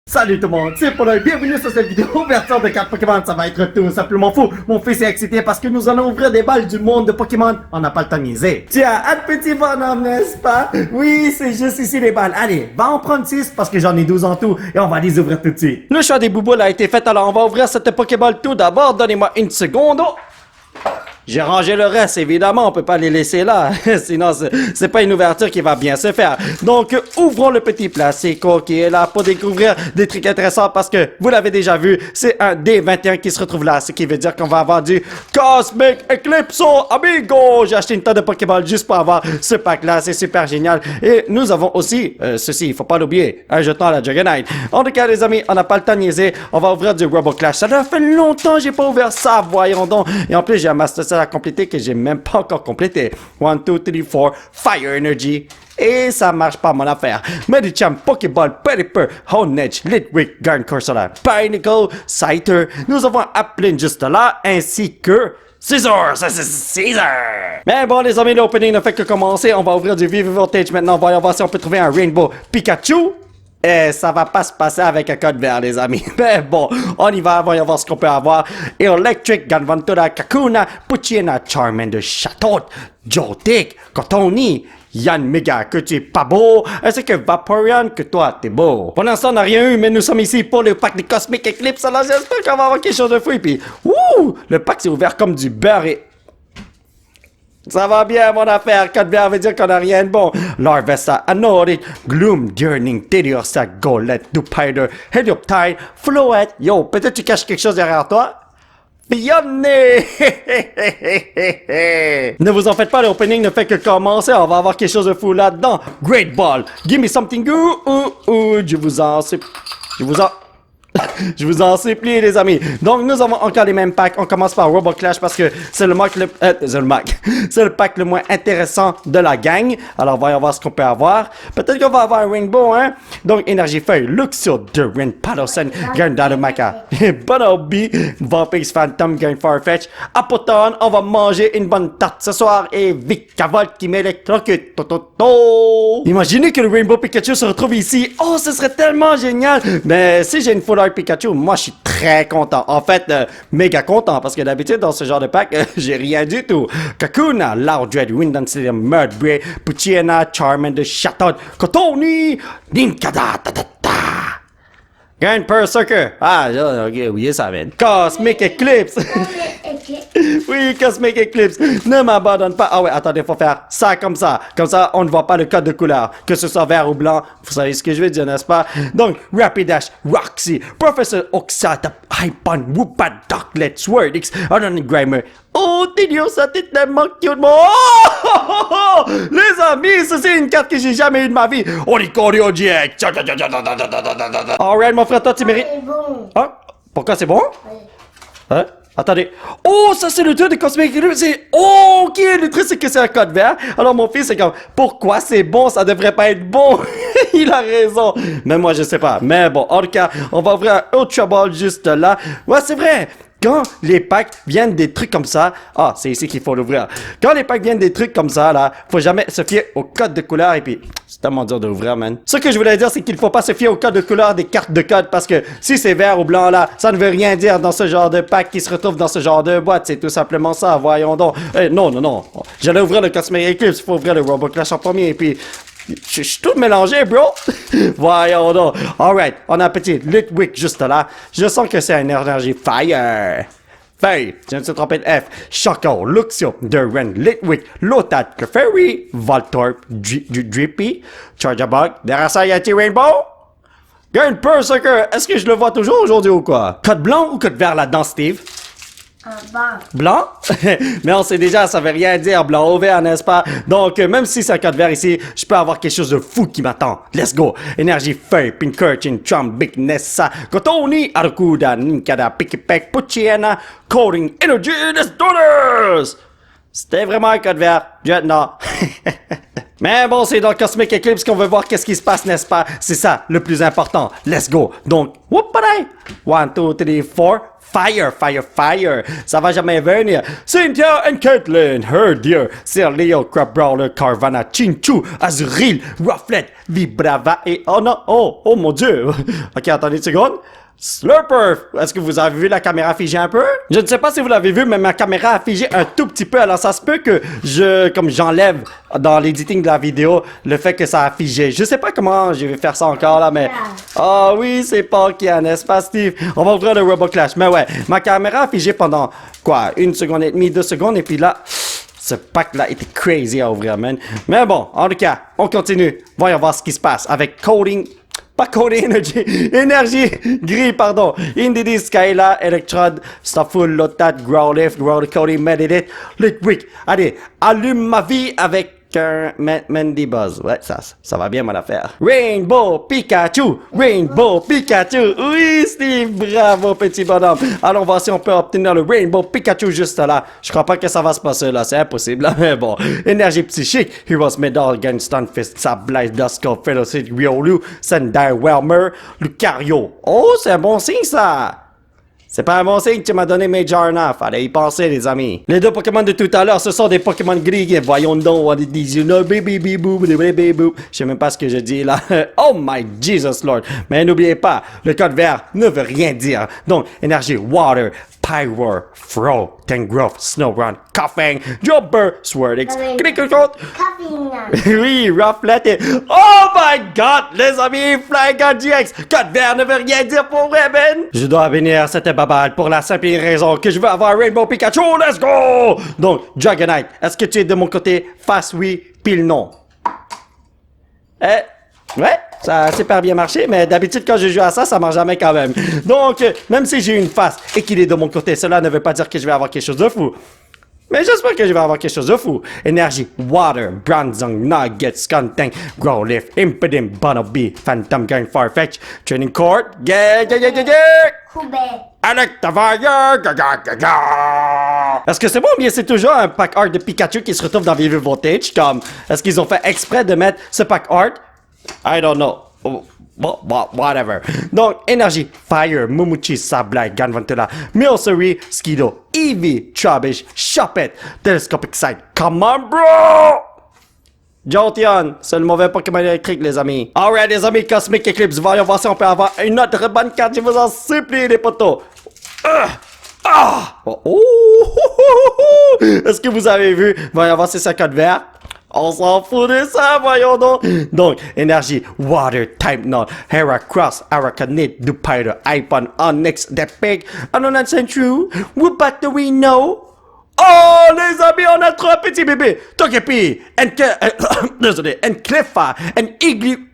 Salut tout le monde, c'est Paul, bienvenue sur cette vidéo ouverture de cartes Pokémon, ça va être tout simplement fou. Mon fils est excité parce que nous allons ouvrir des balles du monde de Pokémon, on n'a pas le temps de niaiser. Tiens, un petit bonhomme, n'est-ce pas? Oui, c'est juste ici les balles. Allez, va en prendre 6 parce que j'en ai 12 en tout et on va les ouvrir tout de suite. Le choix des bouboules a été fait, alors on va ouvrir cette Pokéball tout d'abord, donnez-moi une seconde. Oh. J'ai rangé le reste, évidemment, on peut pas les laisser là, sinon c'est pas une ouverture qui va bien se faire. Donc, ouvrons le petit plastique qui est là pour découvrir des trucs intéressants parce que, vous l'avez déjà vu, c'est un D21 qui se retrouve là, ce qui veut dire qu'on va avoir du Cosmic Eclipse Amigo. J'ai acheté une tonne de Pokéball juste pour avoir ce pack-là, c'est super génial. Et nous avons aussi, ceci, il faut pas l'oublier, un jeton à la Dragonite. En tout cas, les amis, on n'a pas le temps de niaiser, on va ouvrir du Roboclash. Ça a fait longtemps que j'ai pas ouvert ça, voyons donc. Et en plus, j'ai un Master Set à compléter que j'ai même pas encore complété. 1, 2, 3, 4, Fire Energy. Et ça marche pas mon affaire. Medicham, Pokéball, Pelipper, Honedge, Litwick, Garn Corsola, Pinnacle, Scyther. Nous avons Applin juste là, ainsi que Scizor, ça c'est Scizor. Mais bon les amis, l'opening ne fait que commencer. On va ouvrir du Vive Voltage maintenant. Voyons voir si on peut trouver un Rainbow Pikachu. Et ça va pas se passer avec un code vert, les amis. Mais bon, on y va, voyons voir ce qu'on peut avoir. Electric, Ganvantura, Kakuna, Puchina, Charmander, Chatot, Joltik, Cotoni, Yann Mega, que tu es pas beau, ainsi que Vaporeon, que toi, t'es beau. Pour l'instant, on n'a rien eu, mais nous sommes ici pour le pack de Cosmic Eclipse, alors j'espère qu'on va avoir quelque chose de fou. Et puis, le pack s'est ouvert comme du beurre et... Ça va bien, mon affaire. Code vert veut dire qu'on n'a rien de bon. Larvesta, Anorid, Gloom, Yearning, Tediosa, Golett, Dupider, Helioptile, Floette. Yo, peut-être tu caches quelque chose derrière toi? Fionné! Ne vous en faites pas, l'opening ne fait que commencer. On va avoir quelque chose de fou là-dedans. Great Ball, give me something good. Je vous en supplie, les amis. Donc, nous avons encore les mêmes packs. On commence par Roboclash parce que c'est le c'est le pack le moins intéressant de la gang. Alors, voyons voir ce qu'on peut avoir. Peut-être qu'on va avoir un Rainbow, hein. Donc, Énergie Feuille, Luxio, Durin, Paddleson, Gandalumaka, Bonobi, Vampix Phantom, Gain Farfetch, Apoton. On va manger une bonne tarte ce soir et Vicavolt qui m'électrocute. Imaginez que le Rainbow Pikachu se retrouve ici. Oh, ce serait tellement génial. Mais si j'ai une full art Pikachu, moi je suis très content. En fait, méga content parce que d'habitude dans ce genre de pack, j'ai rien du tout. Kakuna, Loudred, Windansilium, Mudbray, Puchina, Charmander, Chatot, Cotoni, Nincada, Grand Berserker. Ah, ok, oui, ça va. Cosmic Eclipse. Oui, Cosmic Eclipse. Ne m'abandonne pas. Ah ouais, attendez, faut faire ça comme ça. Comme ça, on ne voit pas le code de couleur. Que ce soit vert ou blanc. Vous savez ce que je veux dire, n'est-ce pas? Donc, Rapidash, Roxy, Professor Oxata, Hypon, Woopat, Ducklet, Swordix, Anony Grimer. Oh, Tidiosa, t'es tellement cute, oh! Les amis, ça c'est une carte que j'ai jamais eue de ma vie. Oricorio GX. Alright, mon frère, toi, tu mérites. Ah, pourquoi c'est bon? Hein? Attendez. Oh, ça c'est le truc de Cosmic Eclipse. Oh, ok, le truc c'est que c'est un code vert. Alors mon fils c'est comme, pourquoi c'est bon, ça devrait pas être bon. Il a raison. Mais moi je sais pas. Mais bon, en tout cas, on va ouvrir un Ultra Ball juste là. Ouais, c'est vrai. Quand les packs viennent des trucs comme ça, ah, c'est ici qu'il faut l'ouvrir. Quand les packs viennent des trucs comme ça, là, faut jamais se fier au code de couleur et puis, c'est tellement dur de l'ouvrir, man. Ce que je voulais dire, c'est qu'il faut pas se fier au code de couleur des cartes de code parce que si c'est vert ou blanc, là, ça ne veut rien dire dans ce genre de pack qui se retrouve dans ce genre de boîte. C'est tout simplement ça, voyons donc. Non. J'allais ouvrir le Cosmic Eclipse, il faut ouvrir le Roboclash en premier et puis... Je suis tout mélangé, bro. Voyons donc. Alright, on a un petit Litwick juste là. Je sens que c'est une énergie fire. Feuille, je me suis trompé de F. Choco, Luxio, Duran, Litwick, Lotat, Clefairy, Voltorb, Drippy, Charjabug. Derrière ça, y a un petit Rainbow? Grand Berserker, est-ce que je le vois toujours aujourd'hui ou quoi? Code blanc ou code vert là-dedans, Steve? Blanc? Mais on sait déjà, ça veut rien dire, blanc ou vert, n'est-ce pas? Donc, même si c'est un code vert ici, je peux avoir quelque chose de fou qui m'attend. Let's go! Énergie Feuille, Pincurchin, Trump, Big Nessa, Cotoni, Arcuda, Nincada, Pikipek, Puchina, Coding, Energy, Daughters! C'était vraiment un code vert. Non. Mais bon, c'est dans Cosmic Eclipse qu'on veut voir qu'est-ce qui se passe, n'est-ce pas? C'est ça, le plus important. Let's go! Donc, Whoop, pareil. 1, 2, 3, 4. Fire, fire, fire. Ça va jamais venir. Cynthia and Caitlin, Her Dear, Sir Leo, Crab Brawler, Carvana, Chinchu, Azuril, Rufflet, Vibrava et... Oh non, oh mon Dieu. Ok, attendez une seconde. Slurper! Est-ce que vous avez vu la caméra figée un peu? Je ne sais pas si vous l'avez vu, mais ma caméra a figé un tout petit peu. Alors ça se peut que comme j'enlève dans l'editing de la vidéo le fait que ça a figé. Je sais pas comment je vais faire ça encore là, mais... Ah oui, c'est pas qui, n'est-ce pas, Steve? On va ouvrir le Robo Clash. Mais ouais, ma caméra a figé pendant, quoi, 1 seconde et demie, 2 secondes, et puis là... Ce pack-là était crazy à ouvrir, man. Mais bon, en tout cas, on continue. Voyons voir ce qui se passe avec Coding... Pas Coding Energy, Énergie Gris, pardon. Indeedee, Skyla, Electrode, Starful, Lotat, Growlithe, Coding, Medidate, Lickwick. Allez, allume ma vie avec un Mandy Buzz. Ouais, ça va bien mon affaire. Rainbow Pikachu, Rainbow Pikachu. Oui, Steve, bravo petit bonhomme. Allons voir si on peut obtenir le Rainbow Pikachu juste là. Je crois pas que ça va se passer là, c'est impossible. Mais bon, énergie psychique, Heroes Medal, Gunston Fist, Sableye, Duskull, Velocity, Riolu, Sendai, Whelmer, Lucario. Oh, c'est un bon signe ça. C'est pas un bon signe que tu m'as donné Majorna. Fallait y penser, les amis. Les deux Pokémon de tout à l'heure, ce sont des Pokémon gris. Voyons donc, what it is, you know, baby boop, baby boop. Je sais même pas ce que je dis là. Oh my Jesus Lord. Mais n'oubliez pas, le code vert ne veut rien dire. Donc, énergie, water, Pyroar, Fro, Tangrowth, Snorunt, Coughing, Jumper, Swordix, Cricketot. Oui, Rufflet et... Oh my God, les amis, Flygon GX. Code vert ne veut rien dire pour vrai, Ben. Je dois bénir cette babale pour la simple raison que je veux avoir Rainbow Pikachu. Let's go! Donc, Dragonite, est-ce que tu es de mon côté? Face oui, pile non. Ouais, ça a super bien marché, mais d'habitude quand je joue à ça, ça marche jamais quand même. Donc, même si j'ai une face et qu'il est de mon côté, cela ne veut pas dire que je vais avoir quelque chose de fou. Mais j'espère que je vais avoir quelque chose de fou. Énergie, Water, Bronzong, Nugget, Skuntank, Growlithe, Impidim, Bunnelby, Phantom Gang, Farfetch, Training Court, Electivire, Est-ce que c'est bon ou bien c'est toujours un pack art de Pikachu qui se retrouve dans Vivid Voltage? Comme, est-ce qu'ils ont fait exprès de mettre ce pack art? I don't know. Whatever. Donc, énergie, Fire, Mumuchi, Sableye, Ganvantula, Milcery, Skido, Eevee, Trubbish, Shuppet, Telescopic Sight. Come on, bro! Jolteon, c'est le mauvais Pokémon électrique, les amis. Alright, les amis, Cosmic Eclipse, voyons voir si on peut avoir une autre bonne carte, je vous en supplie, les potos. Est-ce que vous avez vu? Voyons voir si c'est un code vert. On s'en fout de ça, voyons donc. Donc, énergie, Water, Type Knot, Heracross, Aracanid, Dupiter, Ipon, Onyx, Depig, Anolan Sentru, Woobat do we know? Oh, les amis, on a 3 petits bébés. Togepi, désolé, Cleffa,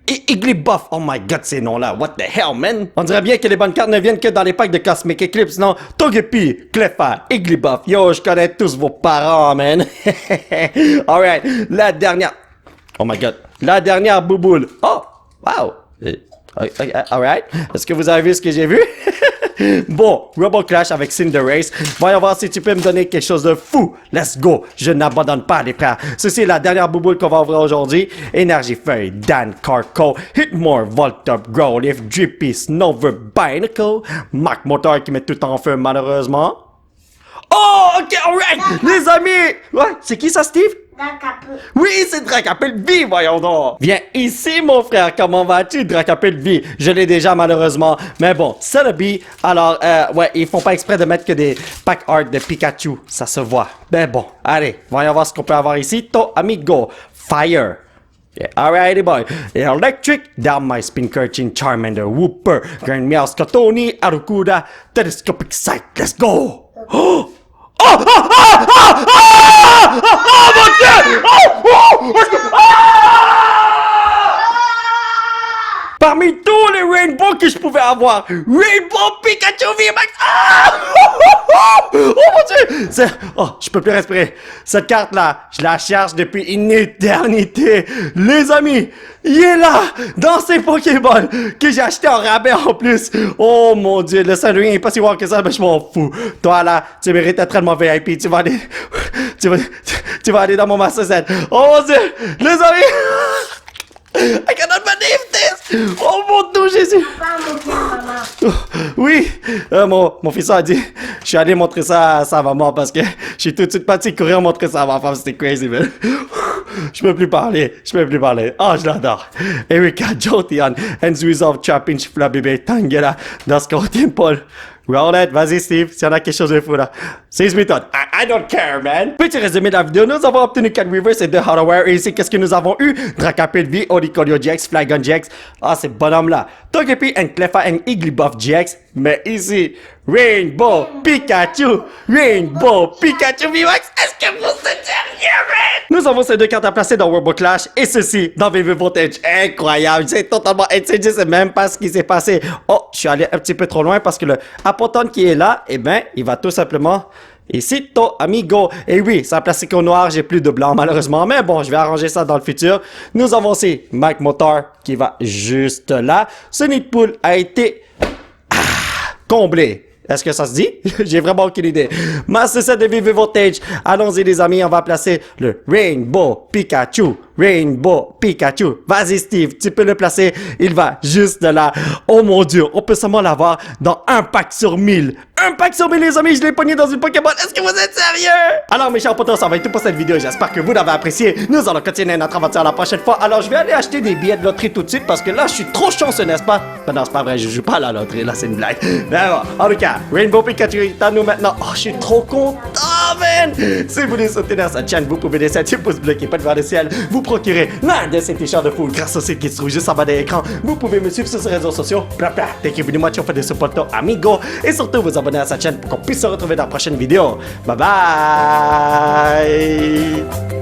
Igglybuff. Oh my God, ces noms-là, what the hell, man? On dirait bien que les bonnes cartes ne viennent que dans les packs de Cosmic Eclipse, non? Togepi, Cleffa, Igglybuff. Yo, je connais tous vos parents, man. Alright, la dernière. Oh my God, la dernière bouboule. Oh, wow. Alright, est-ce que vous avez vu ce que j'ai vu? Bon, Robo Clash avec Cinderace. Voyons voir si tu peux me donner quelque chose de fou. Let's go. Je n'abandonne pas, les frères. Ceci est la dernière bouboule qu'on va ouvrir aujourd'hui. Énergie Feuille, Dan, Carco, Hitmore, Voltop, Growlithe, Drippy, Snover, Binacle, Mac Motor qui met tout en feu malheureusement. Oh, ok, alright. Les amis. Ouais, c'est qui ça, Steve? Dracapult. Oui, c'est Dracapult V, voyons donc. Viens ici, mon frère. Comment vas-tu, Dracapult V? Je l'ai déjà, malheureusement. Mais bon, c'est le B. Alors, ouais, ils font pas exprès de mettre que des pack art de Pikachu. Ça se voit. Mais bon, allez, voyons voir ce qu'on peut avoir ici. To Amigo, Fire. Yeah, alrighty boy. Electric, Down My Spinkerchin, Charmander, Wooper, Grand Meow, Scotoni, Arukuda, Telescopic Sight. Let's go. Oh! Oh mon Dieu! Parmi tous les Rainbow que je pouvais avoir, Rainbow Pikachu VMAX! Oh mon Dieu! Oh, je peux plus respirer. Cette carte-là, je la cherche depuis une éternité. Les amis, il est là, dans ces Pokéballs que j'ai acheté en rabais en plus. Oh mon Dieu, le Sandring est pas si bon que ça, mais je m'en fous. Toi là, tu mérites d'être tellement VIP. Tu vas aller, tu vas aller dans mon Master Set. Oh mon Dieu, les amis. I cannot believe this! Oh mon Dieu, Jésus! Pas montrer à maman. Oui, mon fils a dit, je suis allé montrer ça à sa maman parce que je suis tout de suite parti courir montrer ça à ma femme, c'était crazy, man. Je peux plus parler. Oh, je l'adore. Erika Jotian, Enzuiz of Championship, la bébé Tangela, dans ce côté, Paul. Roulette, vas-y Steve, s'il y en a quelque chose de fou là. 6 méthodes. I don't care, man. Petit résumé de la vidéo, nous avons obtenu 4 Reverse et 2 Hardware. Et ici, qu'est-ce que nous avons eu? Dracapult V, Oricolio GX, Flygon GX. Ah, ces bonhommes-là. Togepi and Cleffa and Igglybuff GX. Mais ici, Rainbow Pikachu. Rainbow Pikachu VMAX. Est-ce que vous êtes sérieux, man? Nous avons ces deux cartes à placer dans World Clash et ceci dans VV Voltage. Incroyable. C'est totalement insane. Je sais même pas ce qui s'est passé. Oh, je suis allé un petit peu trop loin parce que le Apoton qui est là, eh ben, il va tout simplement... Ici, amigo. Et oui, ça plastique au noir, j'ai plus de blanc malheureusement. Mais bon, je vais arranger ça dans le futur. Nous avons aussi Mike Motor qui va juste là. Ce nid de poule a été comblé. Est-ce que ça se dit? J'ai vraiment aucune idée. Master set de VV Voltage. Allons-y les amis, on va placer le Rainbow Pikachu. Rainbow Pikachu. Vas-y Steve, tu peux le placer. Il va juste là. Oh mon Dieu, on peut seulement l'avoir dans un pack sur 1000. Un pack sur 1000 les amis, je l'ai pogné dans une Pokémon. Est-ce que vous êtes sérieux? Alors mes chers potos, ça va être tout pour cette vidéo. J'espère que vous l'avez apprécié. Nous allons continuer notre aventure la prochaine fois. Alors je vais aller acheter des billets de loterie tout de suite parce que là je suis trop chanceux, n'est-ce pas? Ben non, c'est pas vrai, je joue pas à la loterie, là c'est une blague. Mais bon, en tout cas, Rainbow Pikachu est à nous maintenant. Oh, je suis trop content, man! Si vous voulez soutenir cette chaîne, vous pouvez laisser un petit pouce bleu qui est pas devant le ciel. Vous procurer l'un de ces t-shirts de fou grâce au site qui se trouve juste en bas de l'écran. Vous pouvez me suivre sur ces réseaux sociaux. Décrivez-moi si on fait des supporters amigo. Et surtout vous abonner à cette chaîne pour qu'on puisse se retrouver dans la prochaine vidéo. Bye bye!